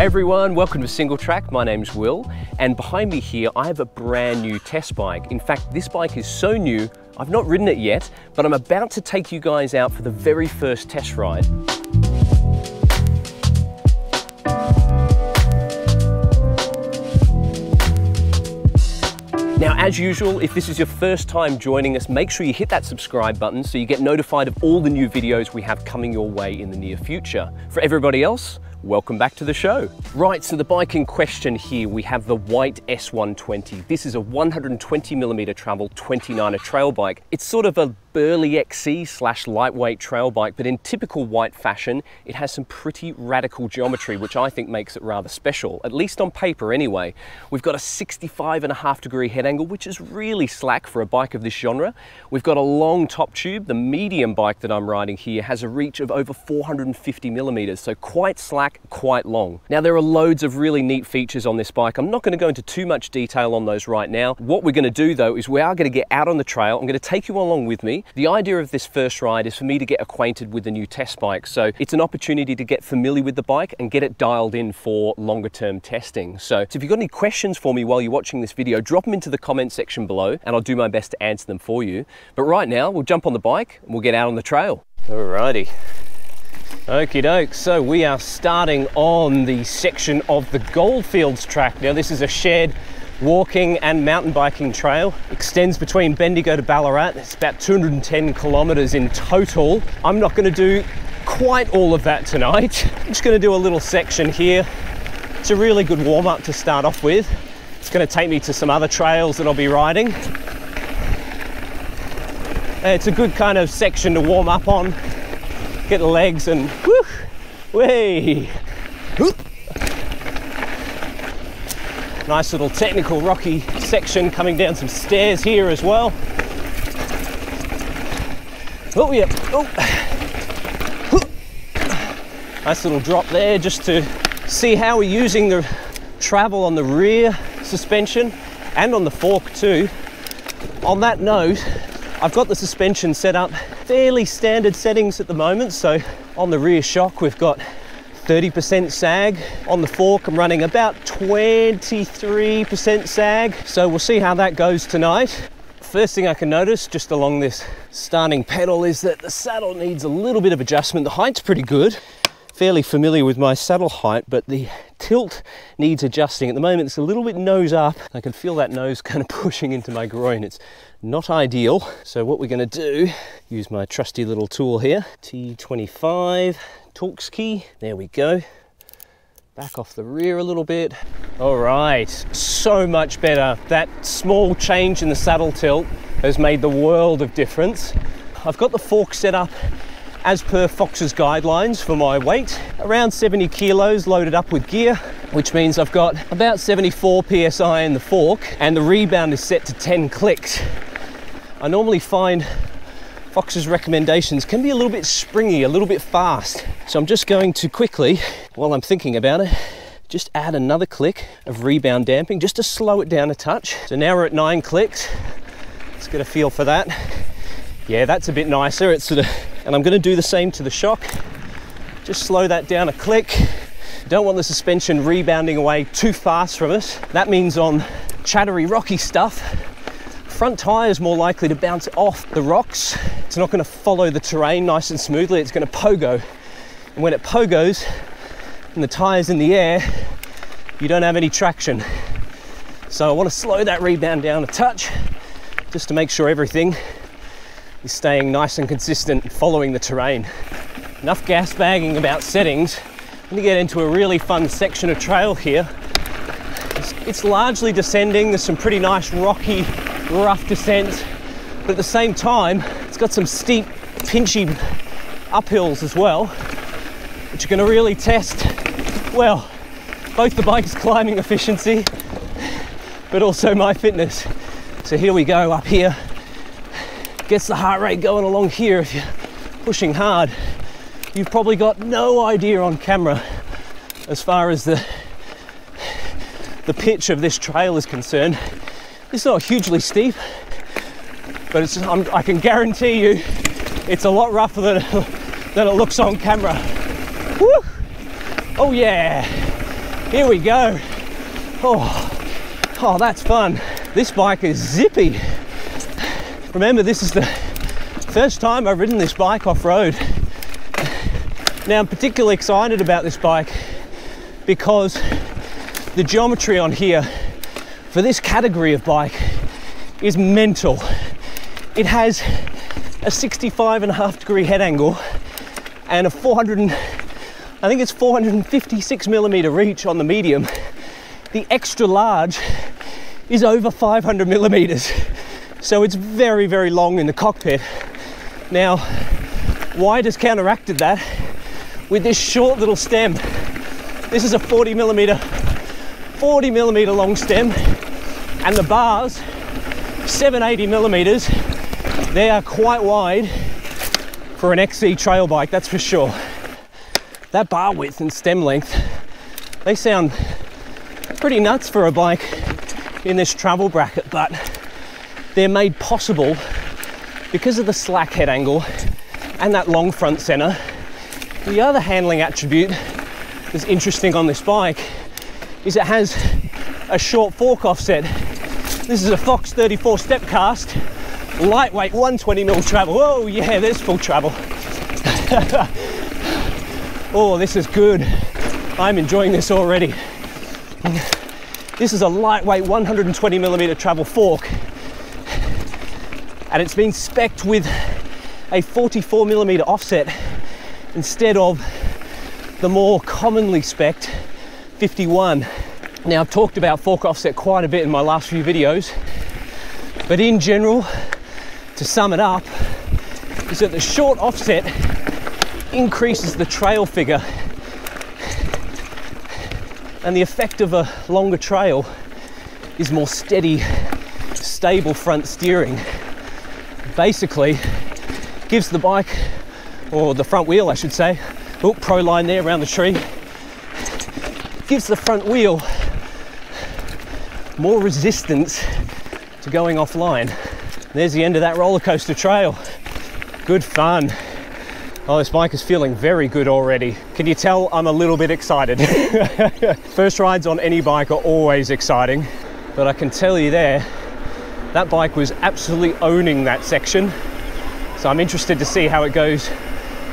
everyone, welcome to Singletrack. My name's Will, and behind me here I have a brand new test bike. In fact, this bike is so new, I've not ridden it yet, but I'm about to take you guys out for the very first test ride. Now, as usual, if this is your first time joining us, make sure you hit that subscribe button so you get notified of all the new videos we have coming your way in the near future. For everybody else, welcome back to the show. Right, so the bike in question here, we have the Whyte S-120. This is a 120mm travel 29er trail bike. It's sort of a burly XC / lightweight trail bike, but in typical Whyte fashion, it has some pretty radical geometry, which I think makes it rather special, at least on paper anyway. We've got a 65.5-degree head angle, which is really slack for a bike of this genre. We've got a long top tube. The medium bike that I'm riding here has a reach of over 450mm, so quite slack, quite long. Now, there are loads of really neat features on this bike. I'm not going to go into too much detail on those right now. What we're going to do though is we are going to get out on the trail. I'm going to take you along with me. The idea of this first ride is for me to get acquainted with the new test bike. So it's an opportunity to get familiar with the bike and get it dialed in for longer term testing. So if you've got any questions for me while you're watching this video, drop them into the comment section below and I'll do my best to answer them for you. But right now we'll jump on the bike and we'll get out on the trail. Alrighty. Okie doke, so we are starting on the section of the Goldfields track. Now this is a shared walking and mountain biking trail. Extends between Bendigo to Ballarat. It's about 210 kilometers in total. I'm not going to do quite all of that tonight. I'm just going to do a little section here. It's a really good warm-up to start off with. It's going to take me to some other trails that I'll be riding. It's a good kind of section to warm up on. Get the legs and whoo, way. Nice little technical rocky section coming down some stairs here as well. Oh yeah, oh. Nice little drop there just to see how we're using the travel on the rear suspension and on the fork too. On that note, I've got the suspension set up fairly standard settings at the moment. So on the rear shock, we've got 30% sag. On the fork, I'm running about 23% sag. So we'll see how that goes tonight. First thing I can notice just along this starting pedal is that the saddle needs a little bit of adjustment. The height's pretty good. Fairly familiar with my saddle height, but the tilt needs adjusting. At the moment, it's a little bit nose up. I can feel that nose kind of pushing into my groin. It's not ideal. So what we're going to do, use my trusty little tool here, T25 Torx key. There we go. Back off the rear a little bit. All right, so much better. That small change in the saddle tilt has made the world of difference. I've got the fork set up as per Fox's guidelines for my weight, around 70 kilos loaded up with gear, which means I've got about 74 PSI in the fork and the rebound is set to 10 clicks. I normally find Fox's recommendations can be a little bit springy, a little bit fast. So I'm just going to quickly, while I'm thinking about it, just add another click of rebound damping just to slow it down a touch. So now we're at 9 clicks. Let's get a feel for that. Yeah, that's a bit nicer. It's sort of, and I'm going to do the same to the shock. Just slow that down a click. Don't want the suspension rebounding away too fast from us. That means on chattery, rocky stuff, front tire is more likely to bounce off the rocks. It's not going to follow the terrain nice and smoothly. It's going to pogo. And when it pogos and the tire's in the air, you don't have any traction. So I want to slow that rebound down a touch just to make sure everything is staying nice and consistent following the terrain. Enough gas bagging about settings. I'm going to get into a really fun section of trail here. It's largely descending. There's some pretty nice rocky, rough descents, but at the same time, it's got some steep, pinchy uphills as well, which are going to really test, well, both the bike's climbing efficiency, but also my fitness. So here we go up here. Gets the heart rate going along here if you're pushing hard. You've probably got no idea on camera as far as the pitch of this trail is concerned. It's not hugely steep, but it's, I can guarantee you it's a lot rougher than it looks on camera. Woo! Oh yeah! Here we go. Oh, that's fun. This bike is zippy. Remember, this is the first time I've ridden this bike off-road. Now, I'm particularly excited about this bike because the geometry on here for this category of bike is mental. It has a 65.5 degree head angle and a 456 millimeter reach on the medium. The extra large is over 500 millimeters. So it's very, very long in the cockpit. Now, Whyte has counteracted that with this short little stem. This is a 40 millimeter long stem, and the bars, 780 millimeters. They are quite wide for an XC trail bike, that's for sure. That bar width and stem length, they sound pretty nuts for a bike in this travel bracket, but they're made possible because of the slack head angle and that long front center. The other handling attribute that's interesting on this bike is it has a short fork offset. This is a Fox 34 step cast, lightweight 120mm travel. Oh yeah, there's full travel. Oh, this is good. I'm enjoying this already. This is a lightweight 120mm travel fork, and it's been spec'd with a 44mm offset instead of the more commonly spec'd 51. Now, I've talked about fork offset quite a bit in my last few videos, but in general, to sum it up, is that the short offset increases the trail figure, and the effect of a longer trail is more steady, stable front steering. Basically gives the bike, or the front wheel I should say, oh, pro line there around the tree, gives the front wheel more resistance to going offline. There's the end of that roller coaster trail. Good fun. Oh, this bike is feeling very good already. Can you tell I'm a little bit excited? First rides on any bike are always exciting, but I can tell you there, that bike was absolutely owning that section. So I'm interested to see how it goes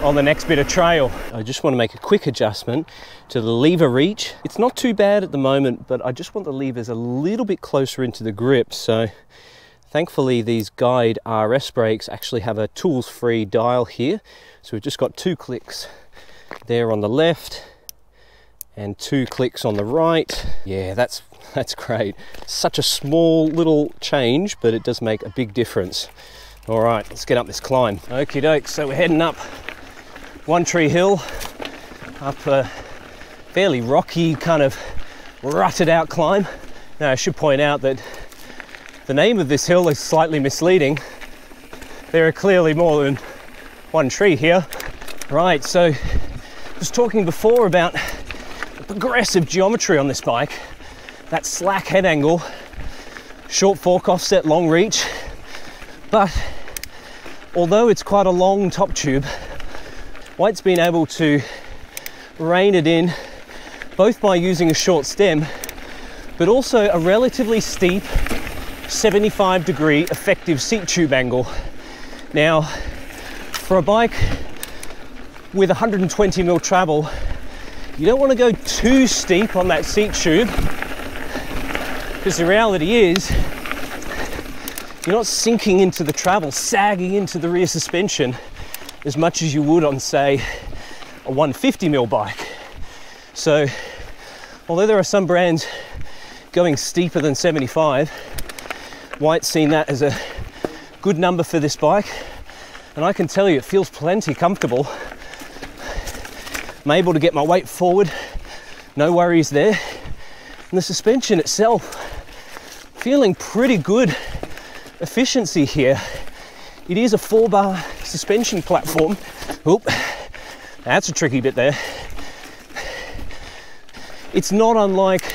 on the next bit of trail. I just want to make a quick adjustment to the lever reach. It's not too bad at the moment, but I just want the levers a little bit closer into the grip. So thankfully these Guide RS brakes actually have a tools-free dial here. So we've just got 2 clicks there on the left and 2 clicks on the right. Yeah, that's great. Such a small little change, but it does make a big difference. All right, let's get up this climb. Okie doke, so we're heading up One Tree Hill, up a fairly rocky, kind of rutted out climb. Now, I should point out that the name of this hill is slightly misleading. There are clearly more than one tree here. Right, so I was talking before about the progressive geometry on this bike. That slack head angle, short fork offset, long reach. But although it's quite a long top tube, Whyte's been able to rein it in both by using a short stem, but also a relatively steep 75-degree effective seat tube angle. Now, for a bike with 120mm travel, you don't want to go too steep on that seat tube, because the reality is you're not sinking into the travel, sagging into the rear suspension as much as you would on, say, a 150mm bike. So, although there are some brands going steeper than 75, Whyte's seen that as a good number for this bike, and I can tell you it feels plenty comfortable. I'm able to get my weight forward, no worries there. And the suspension itself, feeling pretty good efficiency here. It is a 4-bar suspension platform. Oop, that's a tricky bit there. It's not unlike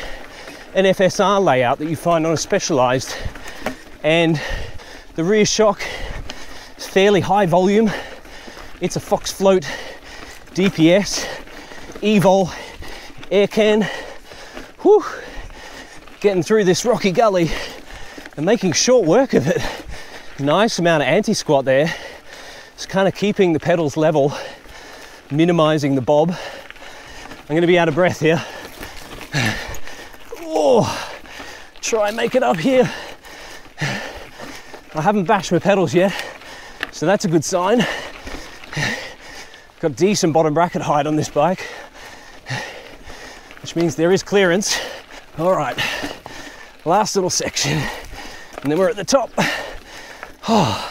an FSR layout that you find on a Specialized, and the rear shock is fairly high volume. It's a Fox Float DPS Evol air can Whew. Getting through this rocky gully and making short work of it. Nice amount of anti-squat there. Just kind of keeping the pedals level, minimizing the bob. I'm going to be out of breath here. Oh, try and make it up here. I haven't bashed my pedals yet, so that's a good sign. Got decent bottom bracket height on this bike, which means there is clearance. All right, last little section, and then we're at the top. Oh.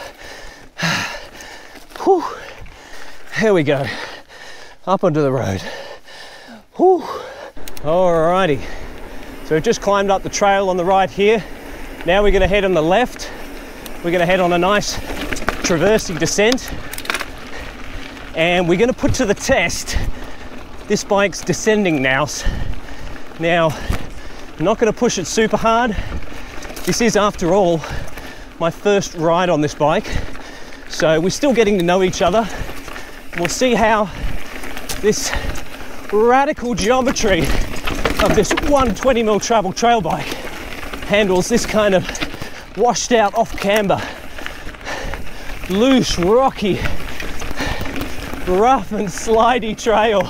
Whew. Here we go, up onto the road. Whew. Alrighty, so we've just climbed up the trail on the right here. Now we're going to head on the left. We're going to head on a nice traversing descent, and we're going to put to the test this bike's descending nous. Now, I'm not going to push it super hard. This is, after all, my first ride on this bike, so we're still getting to know each other. We'll see how this radical geometry of this 120mm travel trail bike handles this kind of washed out off camber, loose, rocky, rough and slidey trail.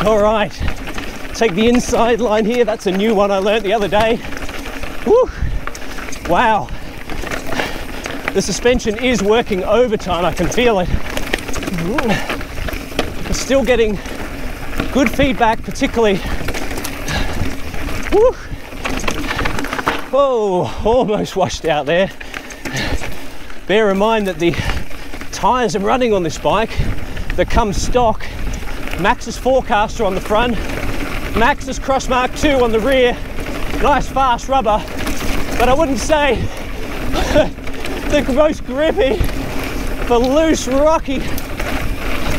All right, take the inside line here. That's a new one I learned the other day. Woo. Wow, the suspension is working overtime. I can feel it. I'm still getting good feedback, particularly. Woo. Whoa, almost washed out there. Bear in mind that the tyres I'm running on this bike that come stock, Maxxis Forecaster on the front, Maxxis Crossmark 2 on the rear, nice fast rubber, but I wouldn't say the most grippy for loose, rocky,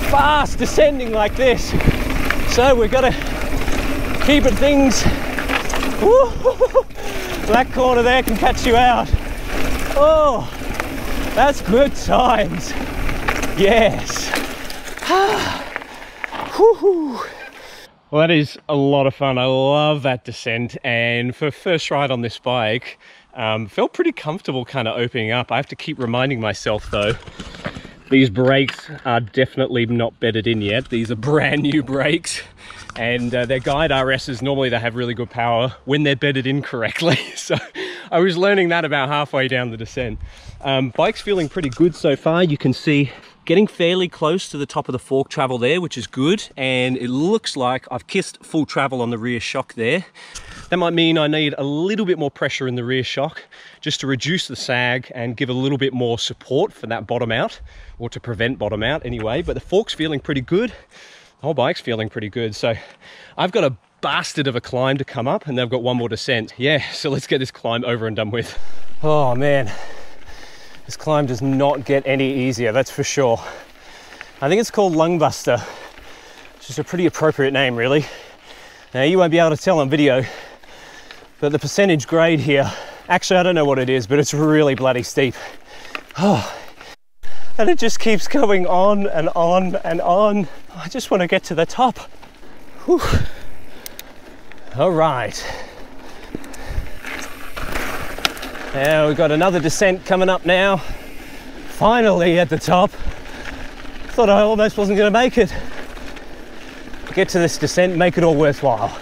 fast descending like this. So we've got to keep it things. Woo. That corner there can catch you out. Oh, that's good times. Yes. Well, that is a lot of fun. I love that descent, and for first ride on this bike, felt pretty comfortable kind of opening up. I have to keep reminding myself though, these brakes are definitely not bedded in yet. These are brand new brakes, and they're Giant RSs. Normally they have really good power when they're bedded in correctly. So I was learning that about halfway down the descent. Bike's feeling pretty good so far. You can see getting fairly close to the top of the fork travel there, which is good. And it looks like I've kissed full travel on the rear shock there. That might mean I need a little bit more pressure in the rear shock just to reduce the sag and give a little bit more support for that bottom out, or to prevent bottom out anyway. But the fork's feeling pretty good. The whole bike's feeling pretty good. So I've got a bastard of a climb to come up, and then I've got one more descent. Yeah, so let's get this climb over and done with. Oh man, this climb does not get any easier, that's for sure. I think it's called Lungbuster, which is a pretty appropriate name really. Now you won't be able to tell on video, but the percentage grade here, actually I don't know what it is, but it's really bloody steep. Oh. And it just keeps going on and on and on. I just want to get to the top. Whew. All right. Now we've got another descent coming up now. Finally at the top. Thought I almost wasn't going to make it. Get to this descent, make it all worthwhile.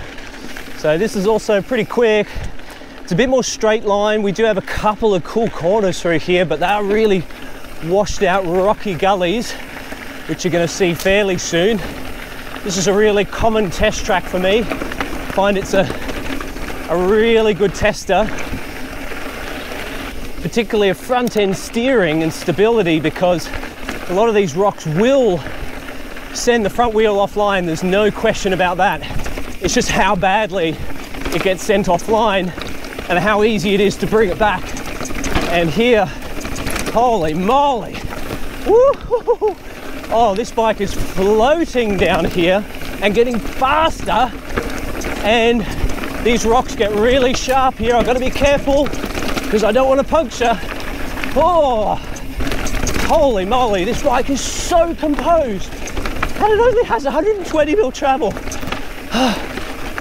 So this is also pretty quick. It's a bit more straight line. We do have a couple of cool corners through here, but they're really washed out rocky gullies, which you're going to see fairly soon. This is a really common test track for me. I find it's a really good tester, particularly of front end steering and stability, because a lot of these rocks will send the front wheel offline. There's no question about that. It's just how badly it gets sent offline and how easy it is to bring it back. And here, holy moly. Woo-hoo-hoo. Oh, this bike is floating down here and getting faster, and these rocks get really sharp here. I've got to be careful because I don't want to puncture. Oh, holy moly, this bike is so composed, and it only has 120mm travel.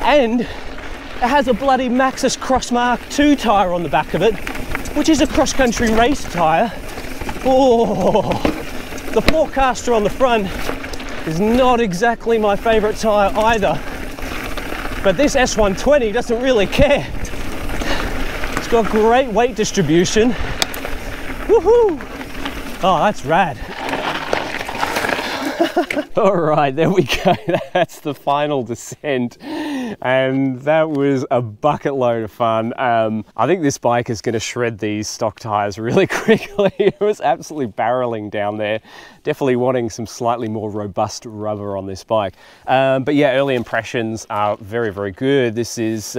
And It has a bloody Maxxis Crossmark 2 tyre on the back of it, which is a cross-country race tyre. Oh, the Forecaster on the front is not exactly my favourite tyre either. But this S120 doesn't really care. It's got great weight distribution. Woohoo! Oh, that's rad. All right, there we go. That's the final descent. And that was a bucket load of fun. I think this bike is going to shred these stock tires really quickly. It was absolutely barreling down there. Definitely wanting some slightly more robust rubber on this bike. But yeah, early impressions are very, very good. This is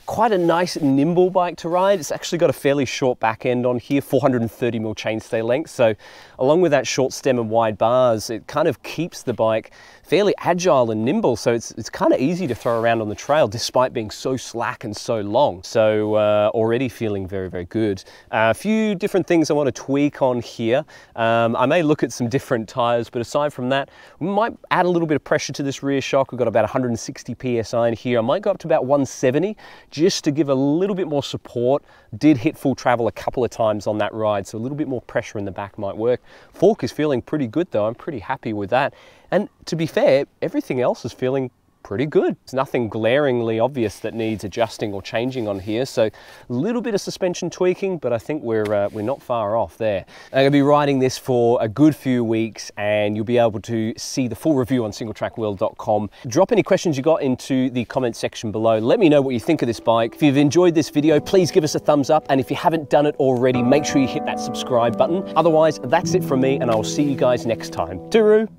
quite a nice nimble bike to ride. It's actually got a fairly short back end on here, 430mm chainstay length. So along with that short stem and wide bars, it kind of keeps the bike fairly agile and nimble. So it's kind of easy to throw around on the trail despite being so slack and so long. So already feeling very, very good. A few different things I want to tweak on here. I may look at some different tires, but aside from that, we might add a little bit of pressure to this rear shock. We've got about 160 PSI in here. I might go up to about 170 just to give a little bit more support. Did hit full travel a couple of times on that ride, so a little bit more pressure in the back might work. Fork is feeling pretty good though. I'm pretty happy with that. And to be fair, everything else is feeling pretty good. There's nothing glaringly obvious that needs adjusting or changing on here. So a little bit of suspension tweaking, but I think we're not far off there. I'm gonna be riding this for a good few weeks, and you'll be able to see the full review on singletrackworld.com. Drop any questions you got into the comment section below. Let me know what you think of this bike. If you've enjoyed this video, please give us a thumbs up. And if you haven't done it already, make sure you hit that subscribe button. Otherwise, that's it from me, and I'll see you guys next time. Tooroo!